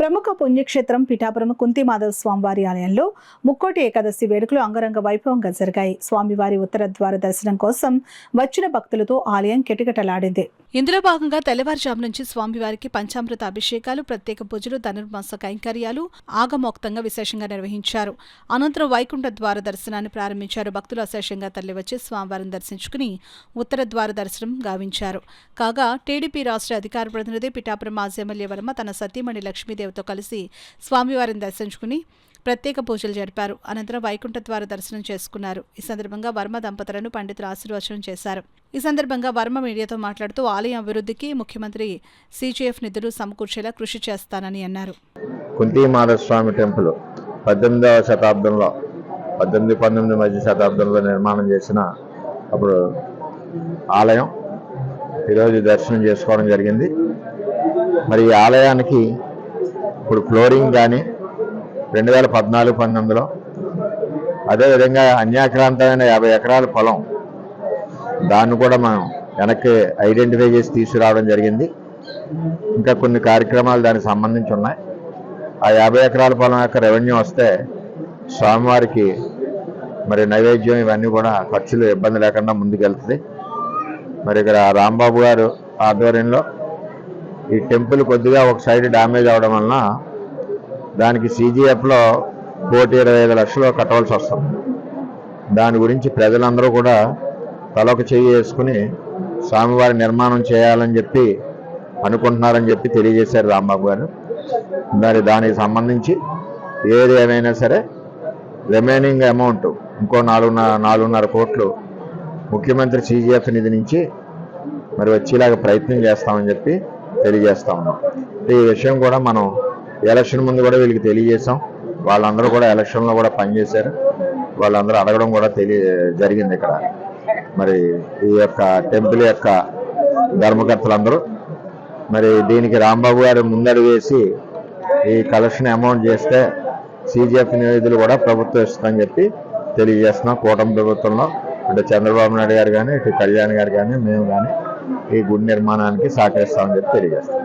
ప్రముఖ పుణ్యక్షేత్రం పిఠాపురం కుంతిమాధవ స్వామివారి ఆలయంలో ముక్కోటి ఏకాదశి వేడుకలు అంగరంగ వైభవంగా జరిగాయి. స్వామివారి ఉత్తర ద్వార దర్శనం కోసం వచ్చిన భక్తులతో ఆలయం కిటకిటలాడింది. ఇందులో భాగంగా తెల్లవారుజాము నుంచి స్వామివారికి పంచామృత అభిషేకాలు, ప్రత్యేక పూజలు, ధనుర్మాస కైంకర్యాలు ఆగమోక్తంగా విశేషంగా నిర్వహించారు. అనంతరం వైకుంఠ ద్వార దర్శనాన్ని ప్రారంభించారు. భక్తులు అశేషంగా తరలివచ్చి స్వామివారిని దర్శించుకుని ఉత్తర ద్వార దర్శనం గావించారు. కాగా టీడీపీ రాష్ట్ర అధికార ప్రతినిధి పిఠాపురం మాజీ ఎమ్మెల్యే వర్మ తన సతీమణి లక్ష్మీదేవితో కలిసి స్వామివారిని దర్శించుకుని ప్రత్యేక పూజలు జరిపారు. అనంతరం వైకుంఠ ద్వార దర్శనం చేసుకున్నారు. ఈ సందర్భంగా వర్మ దంపతులను పండితులు ఆశీర్వచనం చేశారు. ఈ సందర్భంగా వర్మ మీడియాతో మాట్లాడుతూ ఆలయం అభివృద్ధికి ముఖ్యమంత్రి CGF నిధులు సమకూర్చేలా కృషి చేస్తానని అన్నారు. కుంతిమాధవ స్వామి టెంపుల్ 18వ శతాబ్దంలో 18-19 మధ్య శతాబ్దంలో నిర్మాణం చేసిన అప్పుడు ఆలయం ఈరోజు దర్శనం చేసుకోవడం జరిగింది. మరి ఈ ఆలయానికి ఇప్పుడు ఫ్లోరింగ్ కానీ 2014-19లో అదేవిధంగా అన్యాక్రాంతమైన 50 ఎకరాల పొలం దాన్ని కూడా మనం వెనక్కి ఐడెంటిఫై చేసి తీసుకురావడం జరిగింది. ఇంకా కొన్ని కార్యక్రమాలు దానికి సంబంధించి ఉన్నాయి. ఆ 50 ఎకరాల పొలం యొక్క రెవెన్యూ వస్తే స్వామివారికి మరి నైవేద్యం ఇవన్నీ కూడా ఖర్చులు ఇబ్బంది లేకుండా ముందుకెళ్తుంది. మరి ఇక్కడ రాంబాబు గారు ఆధ్వర్యంలో ఈ టెంపుల్ కొద్దిగా ఒక సైడ్ డ్యామేజ్ అవడం వలన దానికి CGFలో 1,25 లక్షలు కట్టవలసి వస్తుంది. దాని గురించి ప్రజలందరూ కూడా తలొక చెయ్యి వేసుకుని స్వామివారి నిర్మాణం చేయాలని చెప్పి అనుకుంటున్నారని చెప్పి తెలియజేశారు రాంబాబు గారు. దానికి సంబంధించి ఏది ఏమైనా సరే రిమైనింగ్ అమౌంట్ ఇంకో 4.5 కోట్లు ముఖ్యమంత్రి CGF నిధి నుంచి మరి వచ్చేలాగా ప్రయత్నం చేస్తామని చెప్పి తెలియజేస్తా ఉన్నాం. ఈ విషయం కూడా మనం ఎలక్షన్ ముందు కూడా వీళ్ళకి తెలియజేసాం. వాళ్ళందరూ కూడా ఎలక్షన్లో కూడా పనిచేశారు. వాళ్ళందరూ అడగడం కూడా జరిగింది. ఇక్కడ మరి ఈ యొక్క టెంపుల్ యొక్క ధర్మకర్తలందరూ మరి దీనికి రాంబాబు గారు ముందడుగు వేసి ఈ కలెక్షన్ అమౌంట్ చేస్తే CGF నిధులు కూడా ప్రభుత్వం ఇస్తుందని చెప్పి తెలియజేస్తున్నాం. కూటమి ప్రభుత్వంలో అంటే చంద్రబాబు నాయుడు గారు కానీ, ఇటు కళ్యాణ్ గారు కానీ, మేము కానీ ఈ గుడి నిర్మాణానికి సహకరిస్తామని చెప్పి తెలియజేస్తాం.